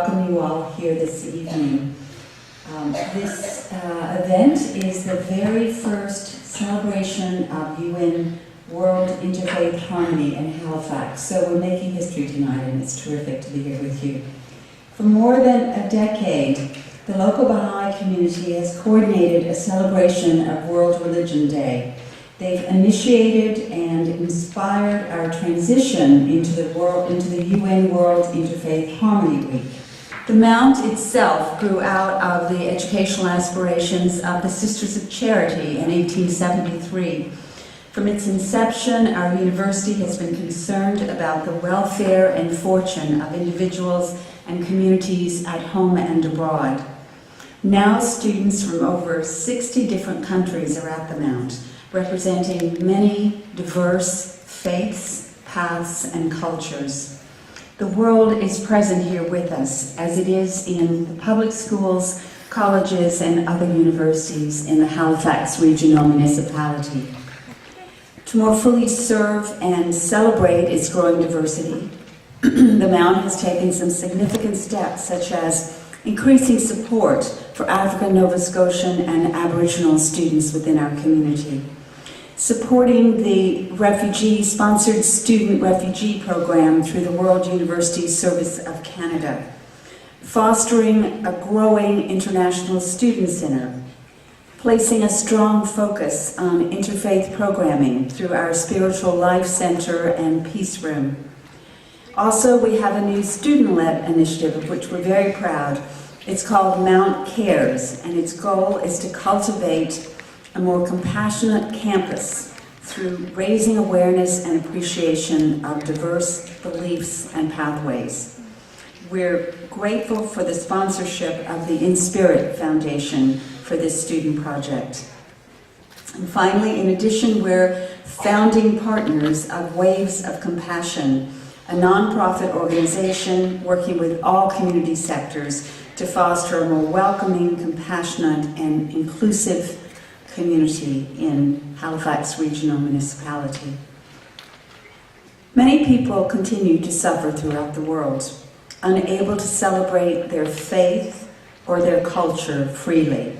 welcome you all here this evening. This event is the very first celebration of UN World Interfaith Harmony in Halifax. So we're making history tonight, and it's terrific to be here with you. For more than a decade, the local Baha'i community has coordinated a celebration of World Religion Day. They've initiated and inspired our transition into the UN World Interfaith Harmony Week. The Mount itself grew out of the educational aspirations of the Sisters of Charity in 1873. From its inception, our university has been concerned about the welfare and fortune of individuals and communities at home and abroad. Now students from over 60 different countries are at the Mount, representing many diverse faiths, paths, and cultures. The world is present here with us, as it is in the public schools, colleges, and other universities in the Halifax Regional Municipality. To more fully serve and celebrate its growing diversity, the Mount has taken some significant steps, such as increasing support for African, Nova Scotian, and Aboriginal students within our community, supporting the sponsored student refugee program through the World University Service of Canada, fostering a growing international student center, placing a strong focus on interfaith programming through our Spiritual Life Center and Peace Room. Also, we have a new student-led initiative of which we're very proud. It's called Mount Cares, and its goal is to cultivate a more compassionate campus through raising awareness and appreciation of diverse beliefs and pathways. We're grateful for the sponsorship of the In Spirit Foundation for this student project. And finally, in addition, we're founding partners of Waves of Compassion, a nonprofit organization working with all community sectors to foster a more welcoming, compassionate, and inclusive community in Halifax Regional Municipality. Many people continue to suffer throughout the world, unable to celebrate their faith or their culture freely.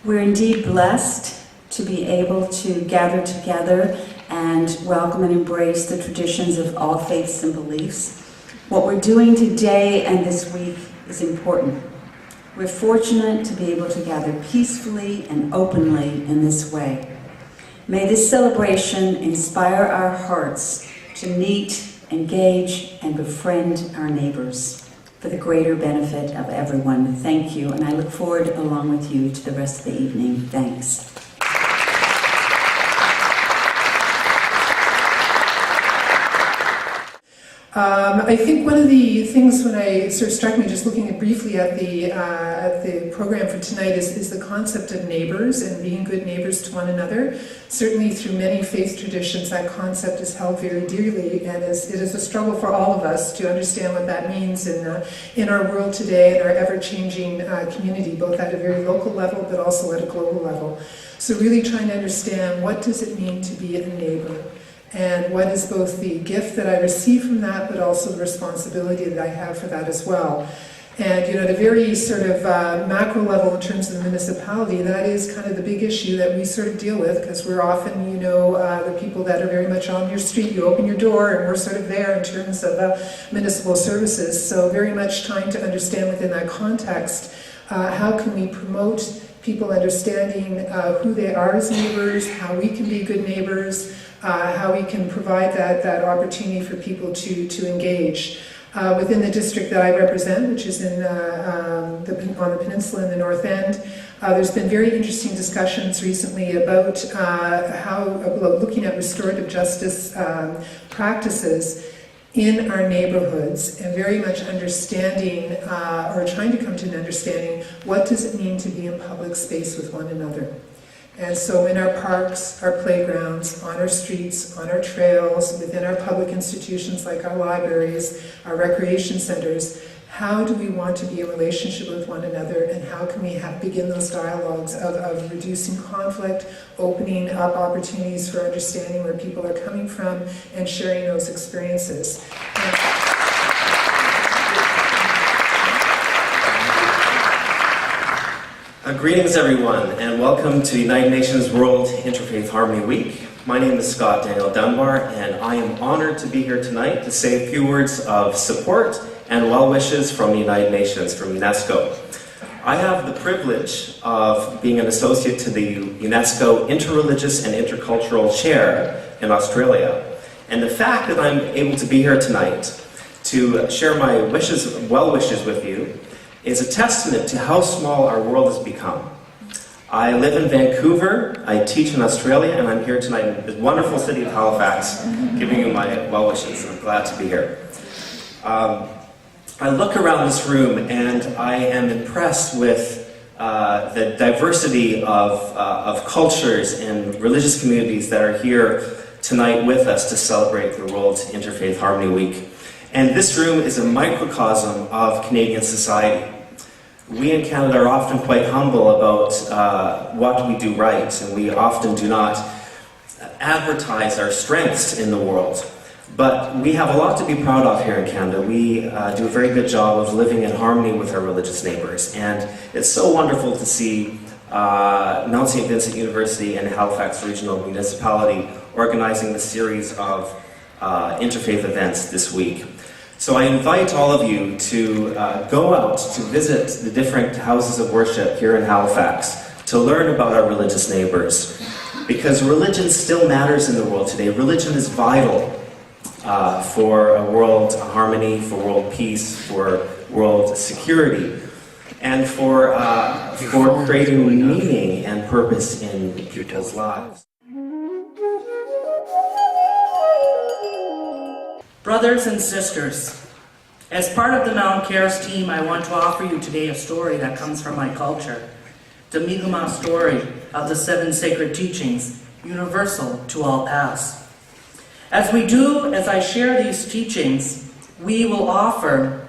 We're indeed blessed to be able to gather together and welcome and embrace the traditions of all faiths and beliefs. What we're doing today and this week is important. We're fortunate to be able to gather peacefully and openly in this way. May this celebration inspire our hearts to meet, engage, and befriend our neighbors for the greater benefit of everyone. Thank you, and I look forward, along with you, to the rest of the evening. Thanks. I think one of the things when I sort of struck me just looking briefly at the program for tonight is the concept of neighbors and being good neighbors to one another. Certainly through many faith traditions that concept is held very dearly, and it is a struggle for all of us to understand what that means in our world today and our ever-changing community, both at a very local level but also at a global level. So really trying to understand, what does it mean to be a neighbor? And what is both the gift that I receive from that, but also the responsibility that I have for that as well. And at a very sort of macro level in terms of the municipality, that is kind of the big issue that we sort of deal with, because we're often, the people that are very much on your street. You open your door and we're sort of there in terms of municipal services. So very much trying to understand within that context, how can we promote people understanding who they are as neighbors, how we can be good neighbors, how we can provide that opportunity for people to engage. Within the district that I represent, which is on the peninsula in the North End, there's been very interesting discussions recently about looking at restorative justice practices in our neighborhoods, and very much understanding, or trying to come to an understanding, what does it mean to be in public space with one another. And so in our parks, our playgrounds, on our streets, on our trails, within our public institutions like our libraries, our recreation centers, how do we want to be in relationship with one another, and how can we begin those dialogues of reducing conflict, opening up opportunities for understanding where people are coming from, and sharing those experiences. Greetings everyone, and welcome to United Nations World Interfaith Harmony Week. My name is Scott Daniel Dunbar, and I am honored to be here tonight to say a few words of support and well wishes from the United Nations, from UNESCO. I have the privilege of being an associate to the UNESCO Interreligious and Intercultural Chair in Australia. And the fact that I'm able to be here tonight to share my well wishes with you is a testament to how small our world has become. I live in Vancouver, I teach in Australia, and I'm here tonight in the wonderful city of Halifax, giving you my well wishes. I'm glad to be here. I look around this room and I am impressed with the diversity of cultures and religious communities that are here tonight with us to celebrate the World Interfaith Harmony Week. And this room is a microcosm of Canadian society. We in Canada are often quite humble about what we do right, and we often do not advertise our strengths in the world. But we have a lot to be proud of here in Canada. We do a very good job of living in harmony with our religious neighbours, and it's so wonderful to see Mount St. Vincent University and Halifax Regional Municipality organizing the series of interfaith events this week. So I invite all of you to go out to visit the different houses of worship here in Halifax to learn about our religious neighbors, because religion still matters in the world today. Religion is vital for a world harmony, for world peace, for world security, and for creating meaning and purpose in people's lives. Brothers and sisters, as part of the Mount Cares team, I want to offer you today a story that comes from my culture, the Mi'kmaq story of the 7 sacred teachings, universal to all paths. As I share these teachings, we will offer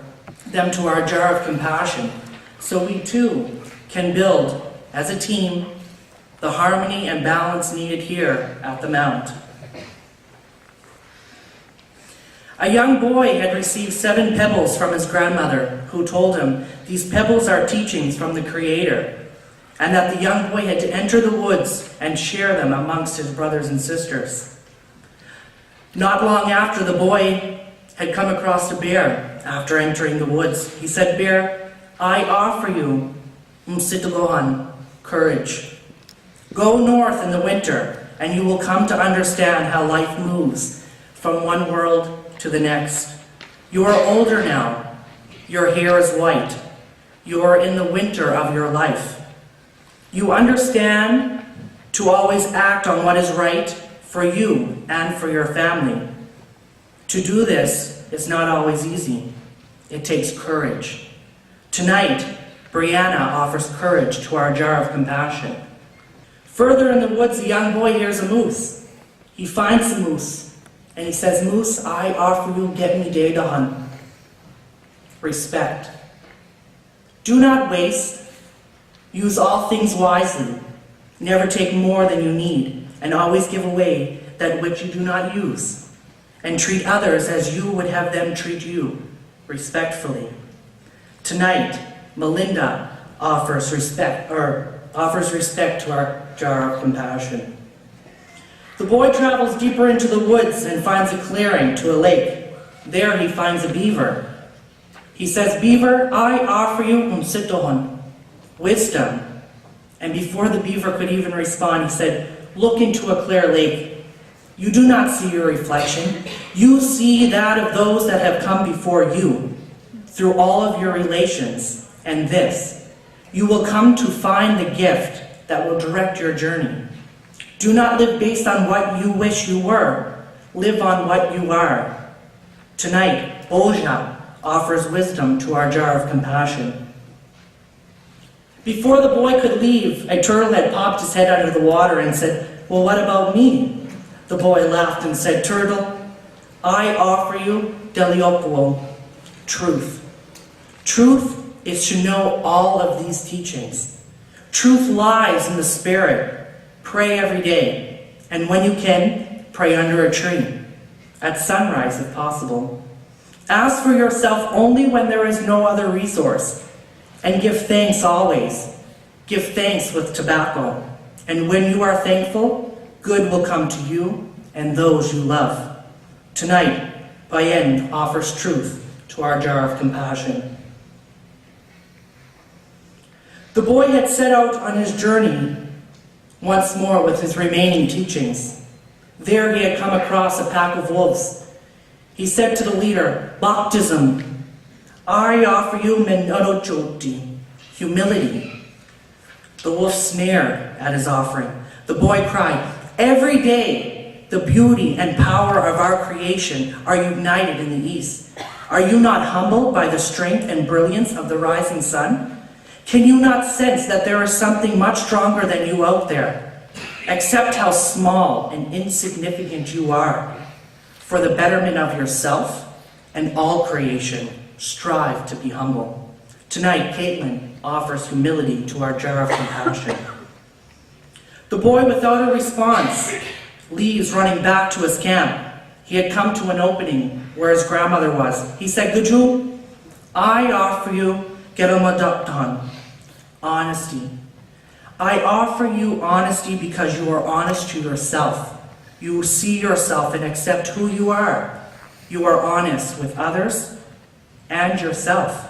them to our jar of compassion, so we too can build, as a team, the harmony and balance needed here at the Mount. A young boy had received 7 pebbles from his grandmother, who told him these pebbles are teachings from the Creator, and that the young boy had to enter the woods and share them amongst his brothers and sisters. Not long after, the boy had come across a bear after entering the woods. He said, "Bear, I offer you msitalohan, courage. Go north in the winter, and you will come to understand how life moves from one world to the next. You are older now. Your hair is white. You are in the winter of your life. You understand to always act on what is right for you and for your family. To do this is not always easy. It takes courage. Tonight, Brianna offers courage to our jar of compassion." Further in the woods, a young boy hears a moose. He finds the moose, and he says, "Moose, I offer you get me day to hunt." Respect. Do not waste. Use all things wisely. Never take more than you need, and always give away that which you do not use. And treat others as you would have them treat you, respectfully. Tonight, Melinda offers respect to our jar of compassion. The boy travels deeper into the woods and finds a clearing to a lake. There he finds a beaver. He says, "Beaver, I offer you msitohon, wisdom." And before the beaver could even respond, he said, "Look into a clear lake. You do not see your reflection. You see that of those that have come before you, through all of your relations. And this, you will come to find the gift that will direct your journey. Do not live based on what you wish you were. Live on what you are." Tonight, Oja offers wisdom to our jar of compassion. Before the boy could leave, a turtle had popped his head under the water and said, "Well, what about me?" The boy laughed and said, "Turtle, I offer you deliopuo, truth. Truth is to know all of these teachings. Truth lies in the spirit. Pray every day, and when you can, pray under a tree, at sunrise if possible. Ask for yourself only when there is no other resource, and give thanks always. Give thanks with tobacco, and when you are thankful, good will come to you and those you love. Tonight, Payen offers truth to our jar of compassion. The boy had set out on his journey once more with his remaining teachings. There he had come across a pack of wolves. He said to the leader, "Baptism, I offer you menorojoti, humility." The wolf sneered at his offering. The boy cried, "Every day the beauty and power of our creation are united in the east. Are you not humbled by the strength and brilliance of the rising sun? Can you not sense that there is something much stronger than you out there? Accept how small and insignificant you are. For the betterment of yourself and all creation, strive to be humble." Tonight, Caitlin offers humility to our jar of compassion. The boy, without a response, leaves running back to his camp. He had come to an opening where his grandmother was. He said, "Guju, I offer you Geramadaptan, honesty. I offer you honesty because you are honest to yourself. You see yourself and accept who you are. You are honest with others and yourself.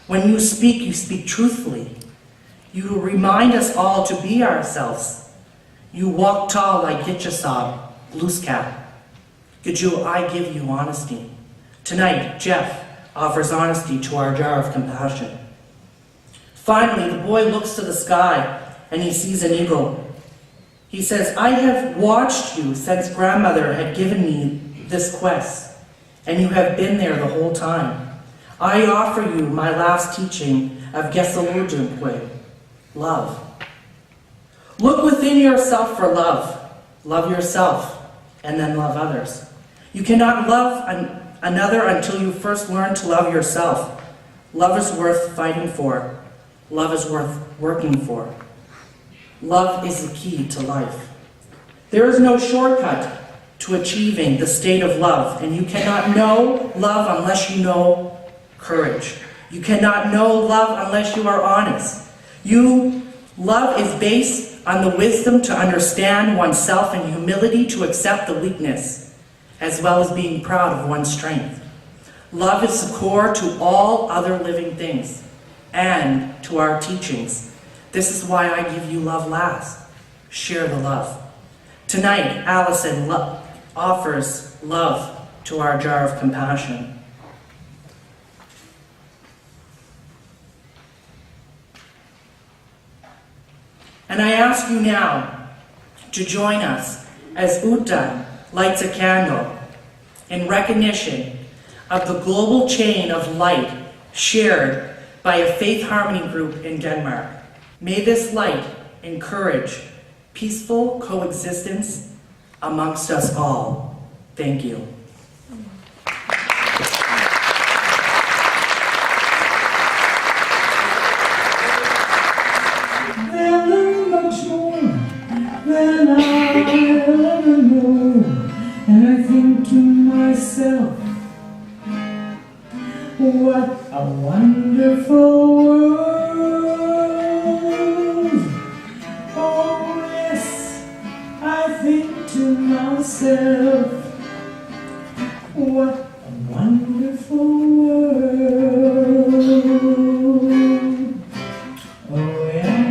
When you speak truthfully. You remind us all to be ourselves. You walk tall like Gitchasab, Glooskap. Guju, I give you honesty." Tonight, Jeff offers honesty to our jar of compassion. Finally, the boy looks to the sky and he sees an eagle. He says, "I have watched you since grandmother had given me this quest, and you have been there the whole time. I offer you my last teaching of Gesaludunque, love. Look within yourself for love. Love yourself, and then love others. You cannot love another until you first learn to love yourself. Love is worth fighting for. Love is worth working for. Love is the key to life. There is no shortcut to achieving the state of love, and you cannot know love unless you know courage. You cannot know love unless you are honest. Love is based on the wisdom to understand oneself and humility to accept the weakness, as well as being proud of one's strength. Love is the core to all other living things and to our teachings. This is why I give you love last. Share the love. Tonight, Allison offers love to our jar of compassion. And I ask you now to join us as Uta lights a candle in recognition of the global chain of light shared by a faith harmony group in Denmark. May this light encourage peaceful coexistence amongst us all. Thank you. Than I ever know, and I think to myself, what a wonderful world. Oh yes, I think to myself, what a wonderful world. Oh yeah.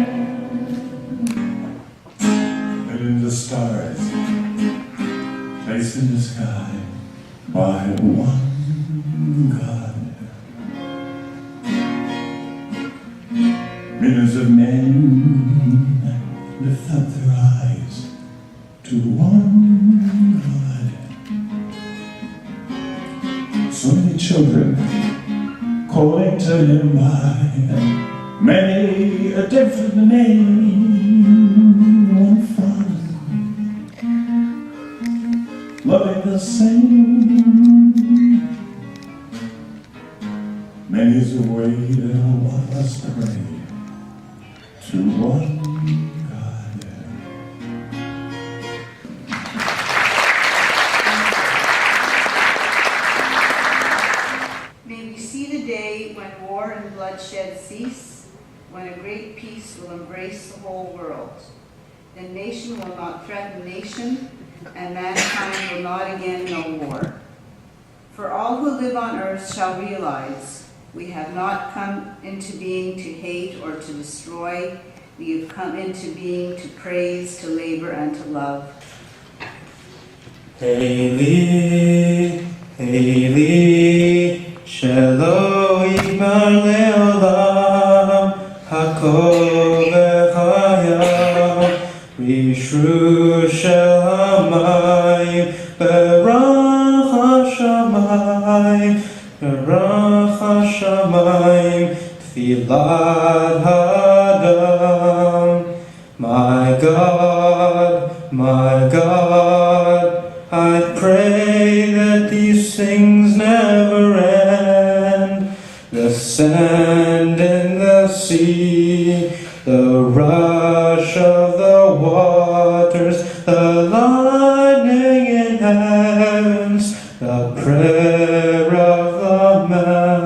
The stars placed in the sky by one God. Millions of men lift up their eyes to one God. So many children calling to him by many a different name. One Father, loving the same. Many is the way that all of us pray to one God. May we see the day when war and bloodshed cease, when a great peace will embrace the whole world. Then nation will not threaten nation, and mankind will not again know war. For all who live on earth shall realize we have not come into being to hate or to destroy. We have come into being to praise, to labor, and to love. Hailey, Hailey, Shelo Yigmar Le'olam, Hakol V'chayam, Rishru Shel Hamayim, Berach HaShamayim, Berach HaShamayim, Tfilat Hadam. My God, I pray that these things never end. The sand in the sea, the rush of the waters, the lightning in heavens, the prayer of the man.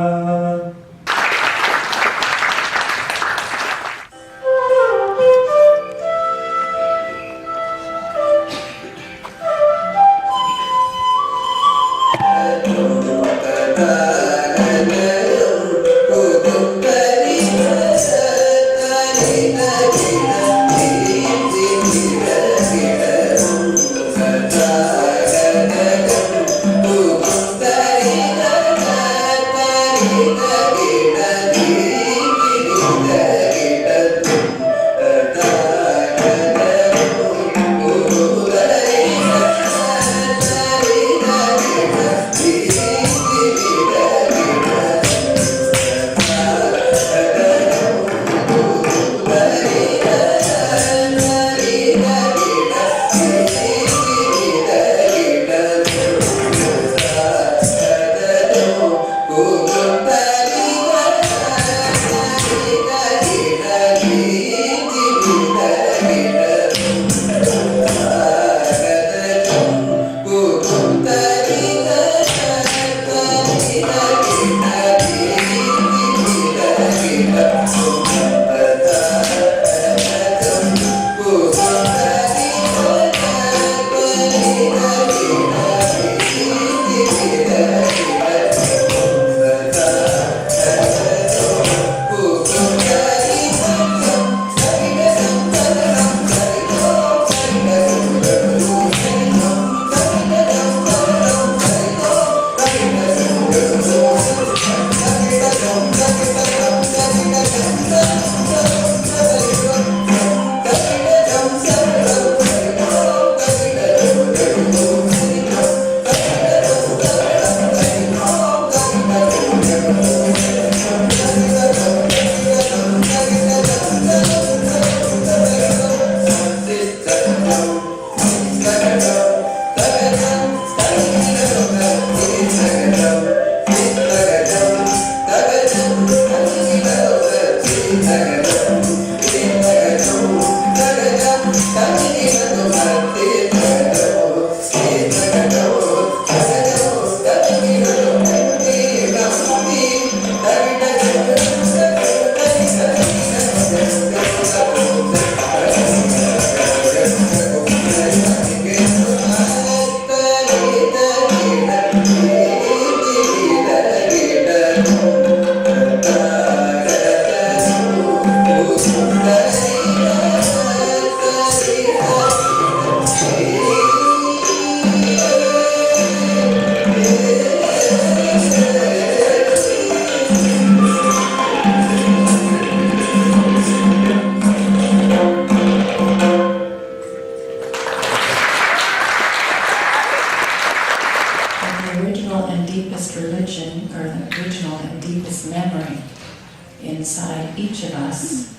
inside each of us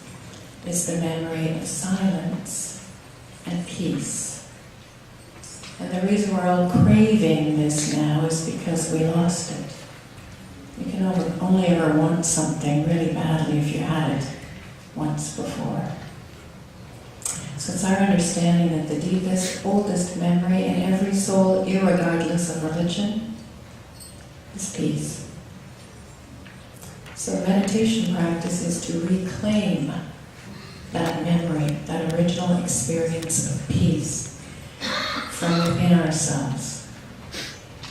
is the memory of silence and peace. And the reason we're all craving this now is because we lost it. You can only ever want something really badly if you had it once before. So it's our understanding that the deepest, oldest memory in every soul, irregardless of religion, is peace. So meditation practice is to reclaim that memory, that original experience of peace from within ourselves.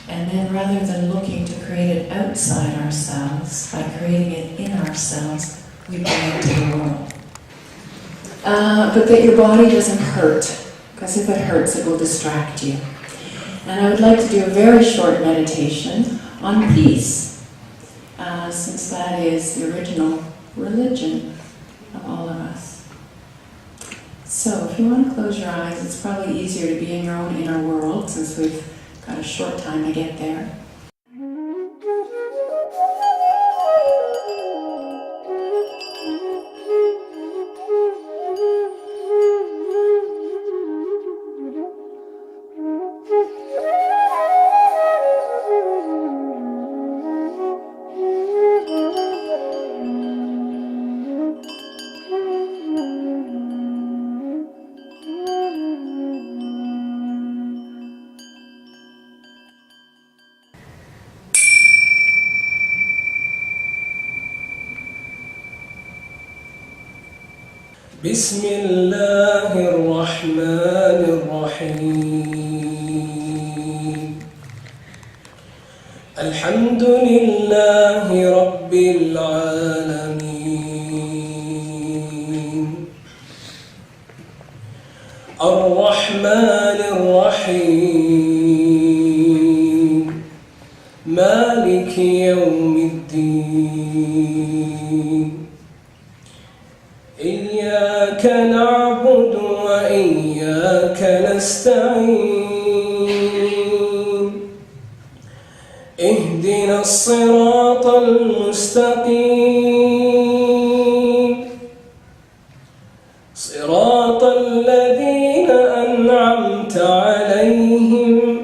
And then rather than looking to create it outside ourselves, by creating it in ourselves, we bring it to the world. But that your body doesn't hurt, because if it hurts, it will distract you. And I would like to do a very short meditation on peace, since that is the original religion of all of us. So if you want to close your eyes, it's probably easier to be in your own inner world, since we've got a short time to get there. بسم الله الرحمن الرحيم الحمد لله رب العالمين الرحمن الرحيم مالك يوم الدين إياك نعبد وإياك نستعين اهدنا الصراط المستقيم صراط الذين أنعمت عليهم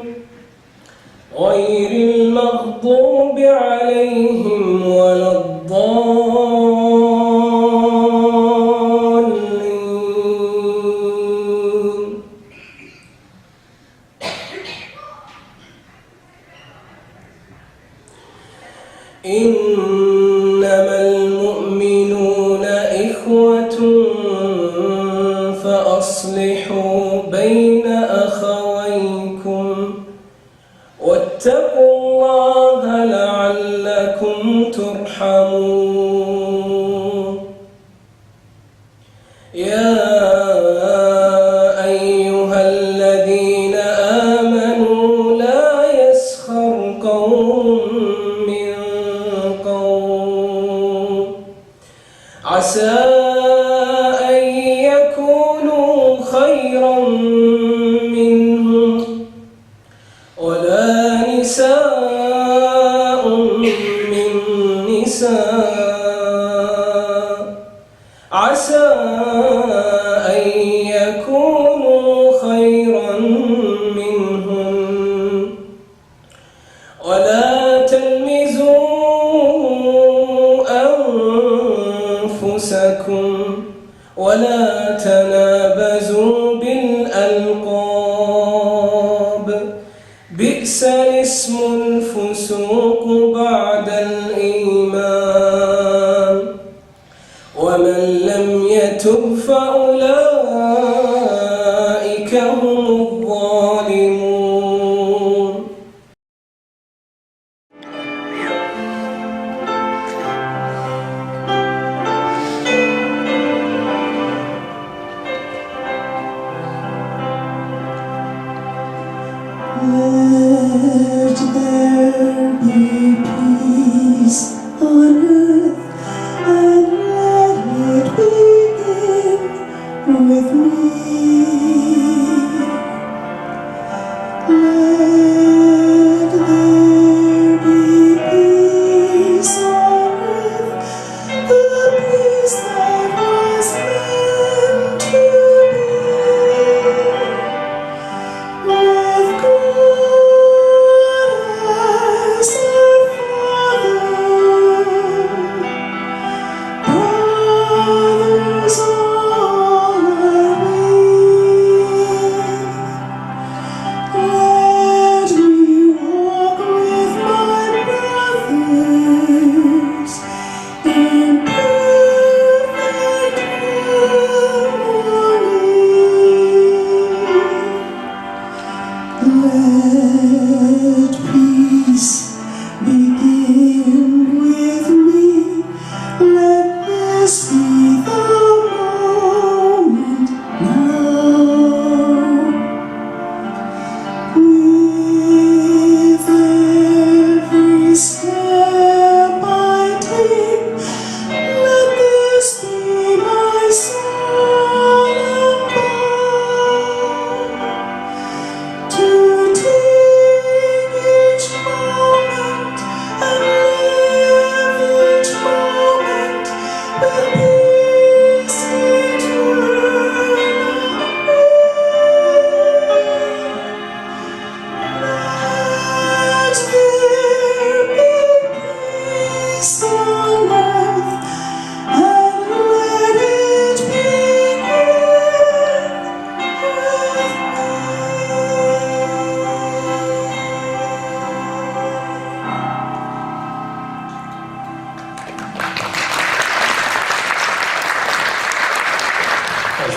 غير المغضوب عليهم ولا الضالين. إنما المؤمنون إخوة فأصلحوا بين أخويكم واتقوا الله لعلكم ترحمون. يا أيها الذين آمنوا لا يسخر قوم من قوم عسى أن يكونوا خيرا منهم ولا نساء من نساء عسى أن يكونوا خيرا منهم ولا تلمزوا أنفسكم ولا تنابزوا بالألقاب بئس الاسم الفسوق بعد الإيمان ومن لم يتب فأولئك هم الظالمون. Let there be peace on earth, and let it begin with me.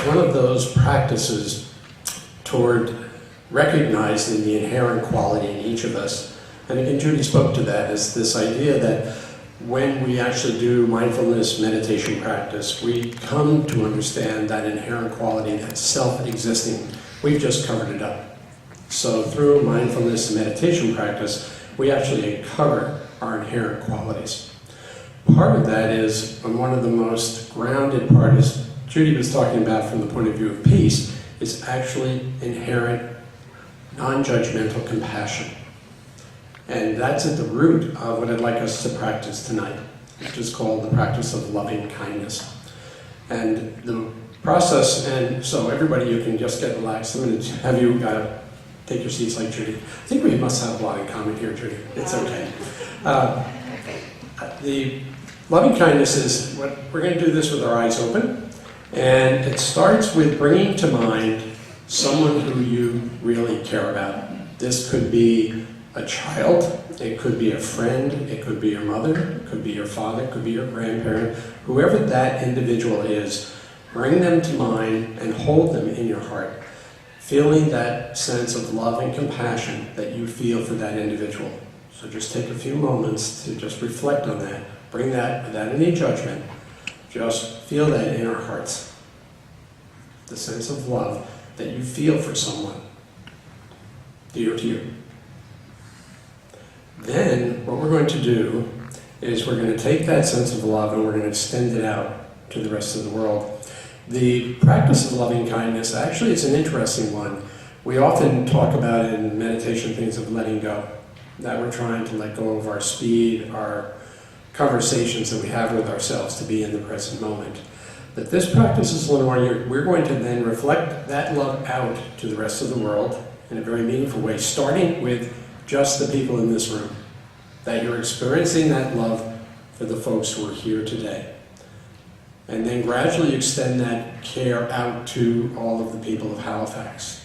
One of those practices toward recognizing the inherent quality in each of us, and again Judy spoke to that, is this idea that when we actually do mindfulness meditation practice, we come to understand that inherent quality, that self-existing. We've just covered it up. So through mindfulness meditation practice, we actually uncover our inherent qualities. Part of that is, and one of the most grounded parts Judy was talking about from the point of view of peace, is actually inherent, non-judgmental compassion. And that's at the root of what I'd like us to practice tonight, which is called the practice of loving kindness. And the process, and so everybody, you can just get relaxed. I'm going to have you take your seats like Judy. I think we must have a lot in common here, Judy. It's okay. The loving kindness is, what we're going to do this with our eyes open. And it starts with bringing to mind someone who you really care about. This could be a child, it could be a friend, it could be your mother, it could be your father, it could be your grandparent. Whoever that individual is, bring them to mind and hold them in your heart, feeling that sense of love and compassion that you feel for that individual. So just take a few moments to just reflect on that. Bring that without any judgment. Just feel that in our hearts. The sense of love that you feel for someone, dear to you. Then, what we're going to do is we're going to take that sense of love and we're going to extend it out to the rest of the world. The practice of loving kindness, actually, it's an interesting one. We often talk about it in meditation things of letting go, that we're trying to let go of our speed, our conversations that we have with ourselves to be in the present moment. But this practice is a little more, we're going to then reflect that love out to the rest of the world in a very meaningful way, starting with just the people in this room. That you're experiencing that love for the folks who are here today. And then gradually extend that care out to all of the people of Halifax,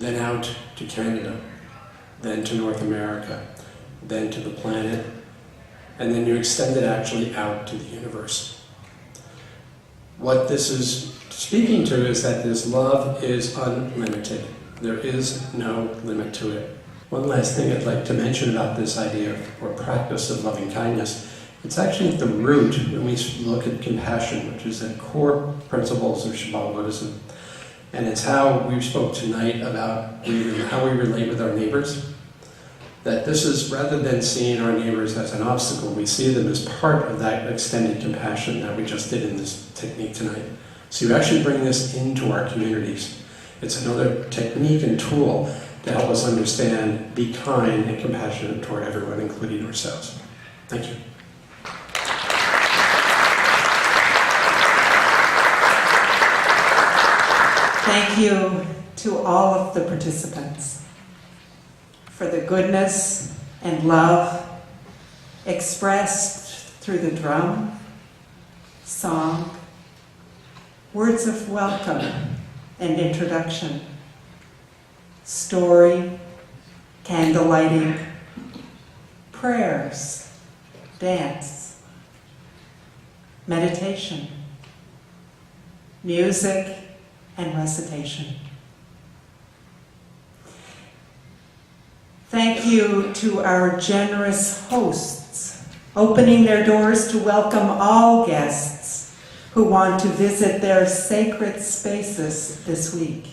then out to Canada, then to North America, then to the planet, and then you extend it actually out to the universe. What this is speaking to is that this love is unlimited. There is no limit to it. One last thing I'd like to mention about this idea or practice of loving kindness, it's actually at the root when we look at compassion, which is the core principles of Shabbat Buddhism. And it's how we spoke tonight about how we relate with our neighbors. That this is, rather than seeing our neighbors as an obstacle, we see them as part of that extended compassion that we just did in this technique tonight. So you actually bring this into our communities. It's another technique and tool to help us understand, be kind and compassionate toward everyone, including ourselves. Thank you. Thank you to all of the participants for the goodness and love expressed through the drum, song, words of welcome and introduction, story, candle lighting, prayers, dance, meditation, music, and recitation. Thank you to our generous hosts, opening their doors to welcome all guests who want to visit their sacred spaces this week.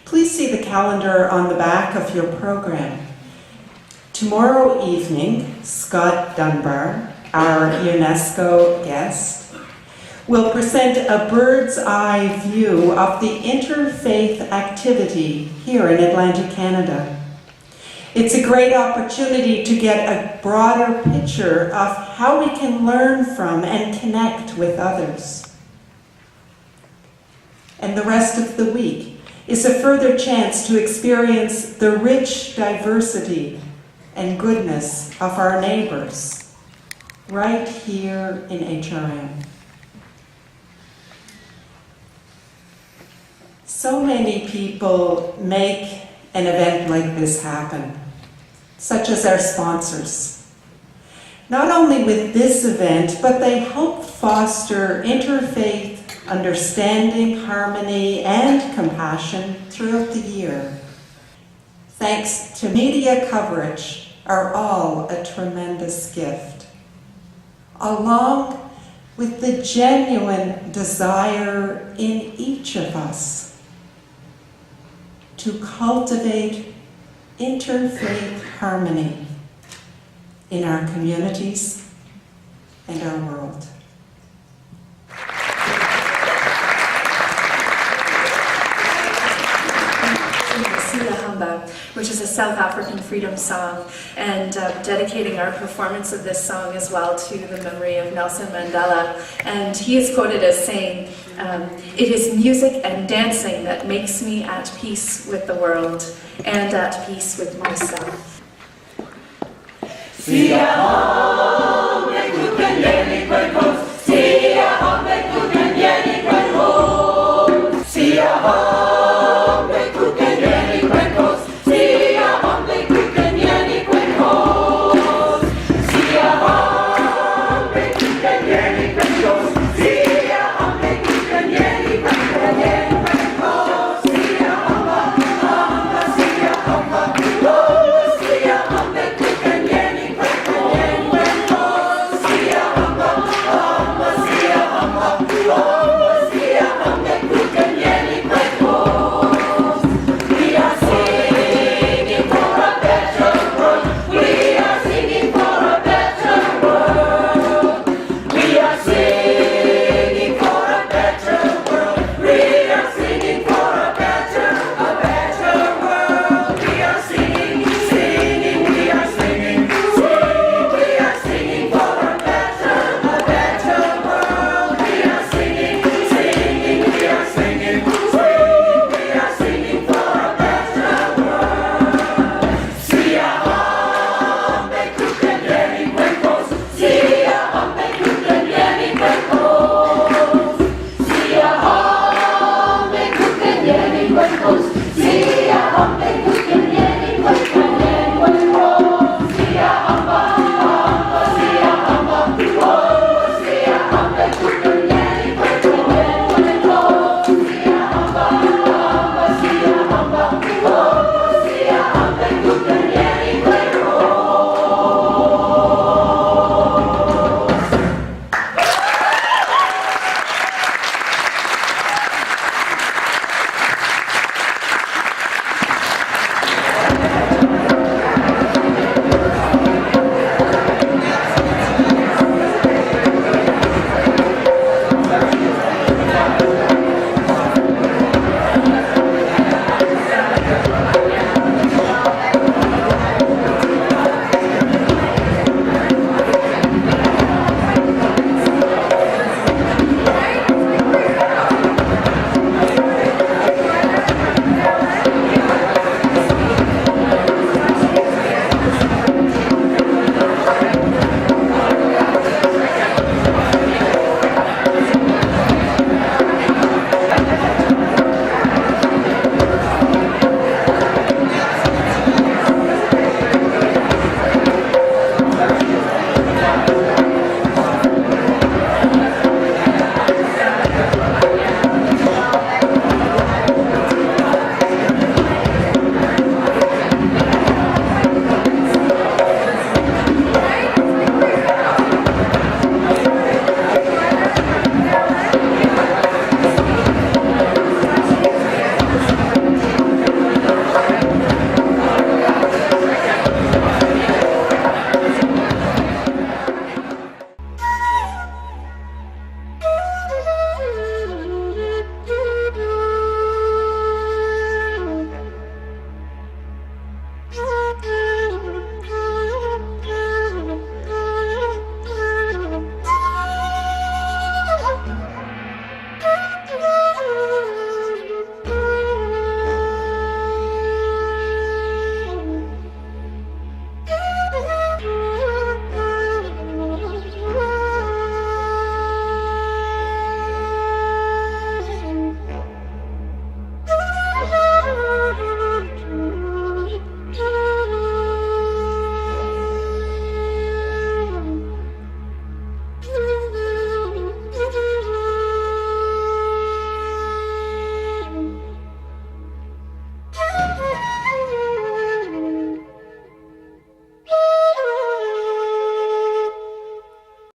Please see the calendar on the back of your program. Tomorrow evening, Scott Dunbar, our UNESCO guest, will present a bird's eye view of the Interfaith activity here in Atlantic Canada. It's a great opportunity to get a broader picture of how we can learn from and connect with others. And the rest of the week is a further chance to experience the rich diversity and goodness of our neighbors right here in HRM. So many people make an event like this happen, such as our sponsors. Not only with this event, but they help foster interfaith understanding, harmony, and compassion throughout the year. Thanks to media coverage are all a tremendous gift, along with the genuine desire in each of us to cultivate interfaith harmony in our communities and our world. Which is a South African freedom song, and dedicating our performance of this song as well to the memory of Nelson Mandela. And he is quoted as saying, "It is music and dancing that makes me at peace with the world and at peace with myself." See ya.